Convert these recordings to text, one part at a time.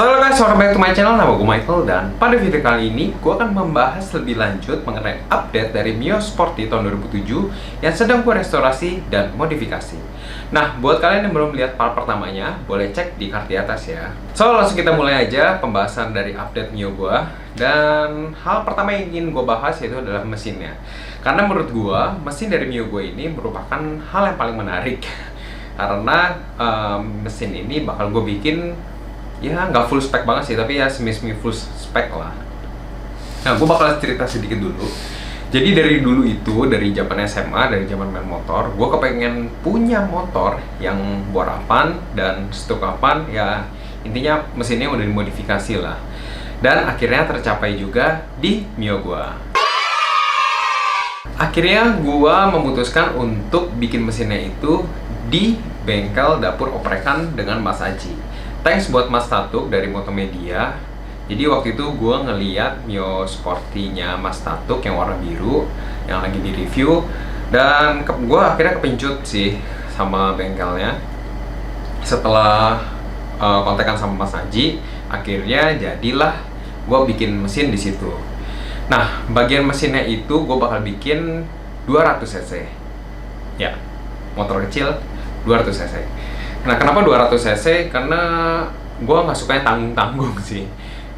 Halo guys, welcome back to my channel. Nama gue Michael, dan pada video kali ini gue akan membahas lebih lanjut mengenai update dari Mio Sporty tahun 2007 yang sedang gue restorasi dan modifikasi. Nah, buat kalian yang belum lihat part pertamanya, boleh cek di card di atas ya. So, langsung kita mulai aja pembahasan dari update Mio gue. Dan hal pertama yang ingin gue bahas yaitu adalah mesinnya. Karena menurut gue, mesin dari Mio gue ini merupakan hal yang paling menarik. Karena mesin ini bakal gue bikin ya nggak full spek banget sih, tapi ya semi-semi full spek lah. Nah, gue bakal cerita sedikit dulu. Jadi dari dulu itu, dari zaman SMA, dari zaman main motor, gue kepengen punya motor yang borapan dan stukapan, ya intinya mesinnya udah dimodifikasi lah. Dan akhirnya tercapai juga di Mio gue. Akhirnya gue memutuskan untuk bikin mesinnya itu di bengkel dapur oprekan dengan Mas Aji. Thanks buat Mas Tatuk dari Motomedia. Jadi waktu itu gue ngeliat Mio Sporty-nya Mas Tatuk yang warna biru yang lagi di review, dan gue akhirnya kepincut sih sama bengkelnya. Setelah kontekan sama Mas Aji, akhirnya jadilah gue bikin mesin di situ. Nah, bagian mesinnya itu gue bakal bikin 200 cc. Ya, motor kecil 200 cc. Nah, kenapa 200 cc? Karena gue nggak suka yang tanggung-tanggung sih.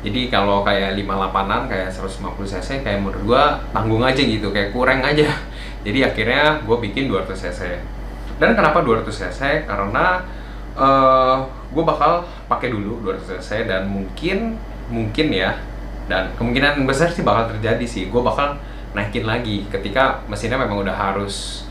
Jadi kalau kayak 58an, kayak 150 cc, kayak menurut gue tanggung aja gitu, kayak kurang aja. Jadi akhirnya gue bikin 200 cc. Dan kenapa 200 cc? Karena gue bakal pakai dulu 200 cc, dan mungkin ya, dan kemungkinan besar sih bakal terjadi sih, gue bakal naikin lagi ketika mesinnya memang udah harus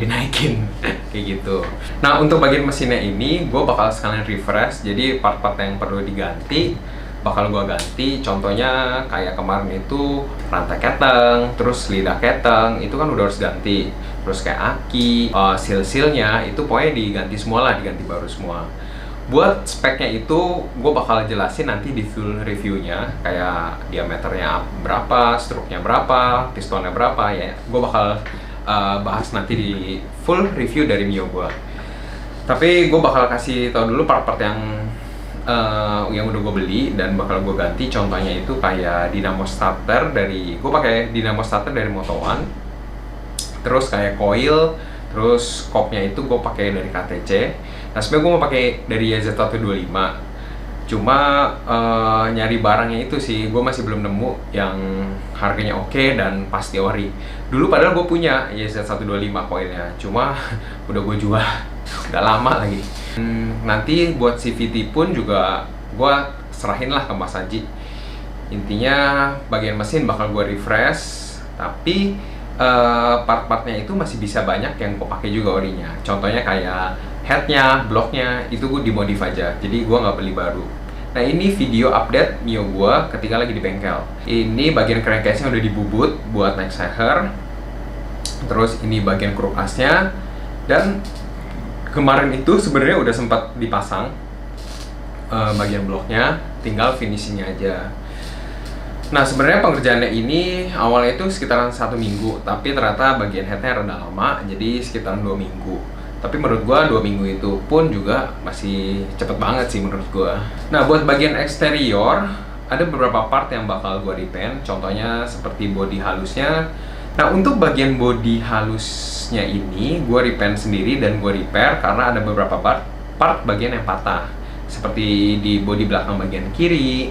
dinaikin kayak gitu. Nah, untuk bagian mesinnya ini gue bakal sekalian refresh. Jadi part-part yang perlu diganti bakal gue ganti. Contohnya kayak kemarin itu rantai keteng, terus lidah keteng, itu kan udah harus ganti. Terus kayak aki, seal-sealnya itu pokoknya diganti semua lah, diganti baru semua. Buat speknya itu gue bakal jelasin nanti di full reviewnya, kayak diameternya berapa, struknya berapa, pistonnya berapa ya. Gue bakal bahas nanti di full review dari Mio gua. Tapi gue bakal kasih tau dulu part-part yang udah gue beli dan bakal gue ganti. Contohnya itu kayak dinamo starter gue pakai dinamo starter dari Moto1. Terus kayak coil, terus kopnya itu gue pakai dari KTC. Nah, sebenarnya gue mau pakai dari YZ125. Cuma nyari barangnya itu sih, gue masih belum nemu yang harganya oke dan pasti ori. Dulu padahal gue punya YZ125 koilnya, cuma udah gue jual, udah lama lagi. Nanti buat CVT pun juga gue serahin lah ke Mas Haji. Intinya bagian mesin bakal gue refresh, tapi part-partnya itu masih bisa banyak yang gue pakai juga orinya. Contohnya kayak headnya, bloknya, itu gue dimodif aja, jadi gue nggak beli baru. Nah, ini video update Mio gue ketika lagi di bengkel. Ini bagian crankcase-nya udah dibubut buat neck seher. Terus ini bagian kruk asnya. Dan kemarin itu sebenarnya udah sempat dipasang bagian bloknya, tinggal finishingnya aja. Nah, sebenarnya pengerjaannya ini awalnya itu sekitaran 1 minggu, tapi ternyata bagian headnya rada lama, jadi sekitaran 2 minggu. Tapi menurut gua 2 minggu itu pun juga masih cepet banget sih menurut gua. Nah, buat bagian eksterior ada beberapa part yang bakal gua repaint. Contohnya seperti bodi halusnya. Nah, untuk bagian bodi halusnya ini gua repaint sendiri dan gua repair karena ada beberapa part bagian yang patah. Seperti di bodi belakang bagian kiri,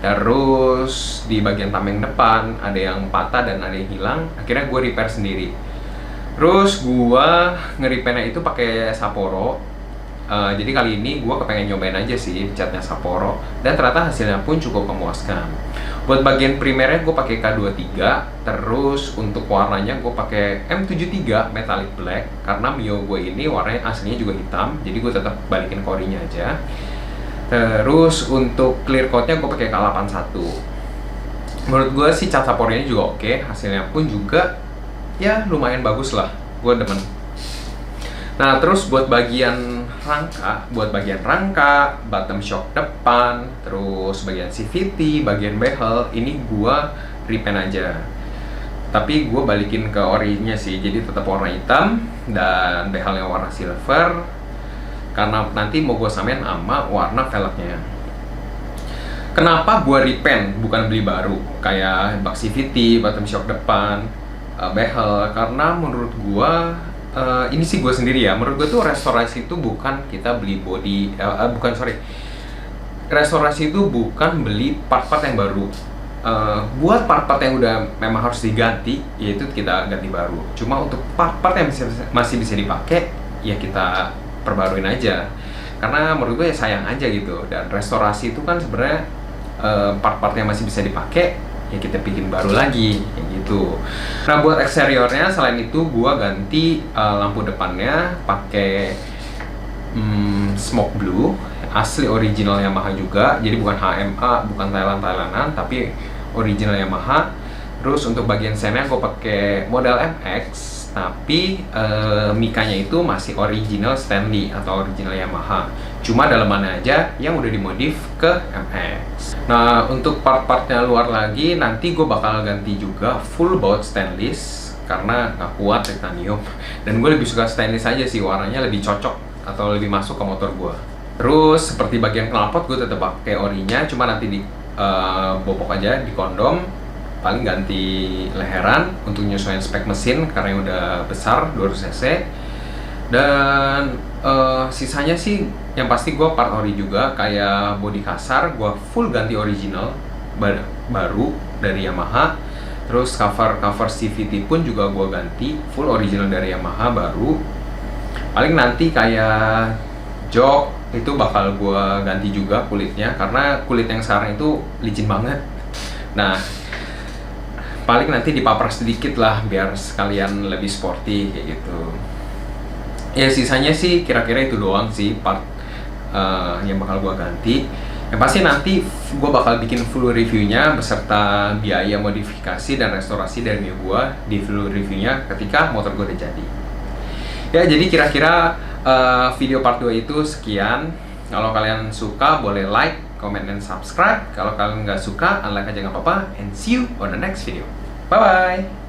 terus di bagian tameng depan ada yang patah dan ada yang hilang. Akhirnya gua repair sendiri. Terus gua nge-repaintnya itu pakai Sapporo. Jadi kali ini gua kepengen nyobain aja sih catnya Sapporo, dan ternyata hasilnya pun cukup memuaskan. Buat bagian primernya gua pakai K23, terus untuk warnanya gua pakai M73 metallic black karena Mio gue ini warnanya aslinya juga hitam, jadi gua tetap balikin korinya aja. Terus untuk clear coatnya gua pakai K81. Menurut gua sih cat Sapporo ini juga oke, hasilnya pun juga ya lumayan bagus lah, gue demen. Nah, terus buat bagian rangka, bottom shock depan, terus bagian CVT, bagian behel, ini gue repaint aja. Tapi gue balikin ke orinya sih, jadi tetap warna hitam dan behelnya warna silver. Karena nanti mau gue samain sama warna velgnya. Kenapa gue repaint bukan beli baru? Kayak bak CVT, bottom shock depan, behel. Karena menurut gue, ini sih gue sendiri ya, menurut gue tuh restorasi itu bukan kita beli body, bukan, sorry, restorasi itu bukan beli part-part yang baru. Buat part-part yang udah memang harus diganti, yaitu kita ganti baru. Cuma untuk part-part yang masih bisa dipakai, ya kita perbaruin aja. Karena menurut gue ya sayang aja gitu. Dan restorasi itu kan sebenarnya part-part yang masih bisa dipakai, ya kita bikin baru lagi, kayak gitu. Nah, buat eksteriornya selain itu gue ganti lampu depannya pakai smoke blue, asli original Yamaha juga. Jadi bukan HMA, bukan Thailandan, tapi original Yamaha. Terus untuk bagian sennya gue pakai model MX, tapi mikanya itu masih original Stanley atau original Yamaha. Cuma dalemannya aja yang udah dimodif ke MX. Nah, untuk part-partnya luar lagi nanti gue bakal ganti juga full baut stainless karena nggak kuat titanium. Dan gue lebih suka stainless aja sih, warnanya lebih cocok atau lebih masuk ke motor gue. Terus seperti bagian knalpot gue tetap pakai orinya, cuma nanti di bopok aja di kondom. Paling ganti leheran untuk nyesuaiin spek mesin karena yang udah besar 200 cc. Dan sisanya sih yang pasti gue part ori juga, kayak bodi kasar gue full ganti original baru dari Yamaha. Terus cover CVT pun juga gue ganti full original dari Yamaha baru. Paling nanti kayak jok itu bakal gue ganti juga kulitnya, karena kulit yang sekarang itu licin banget. Nah, paling nanti dipapras sedikit lah biar sekalian lebih sporty kayak gitu. Ya sisanya sih kira-kira itu doang sih part yang bakal gue ganti. Yang pasti nanti gue bakal bikin full reviewnya beserta biaya modifikasi dan restorasi dari gue di full reviewnya ketika motor gue udah jadi. Ya, jadi kira-kira video part 2 itu sekian. Kalau kalian suka boleh like, comment, dan subscribe. Kalau kalian nggak suka, unlike aja nggak apa-apa. And see you on the next video. Bye-bye!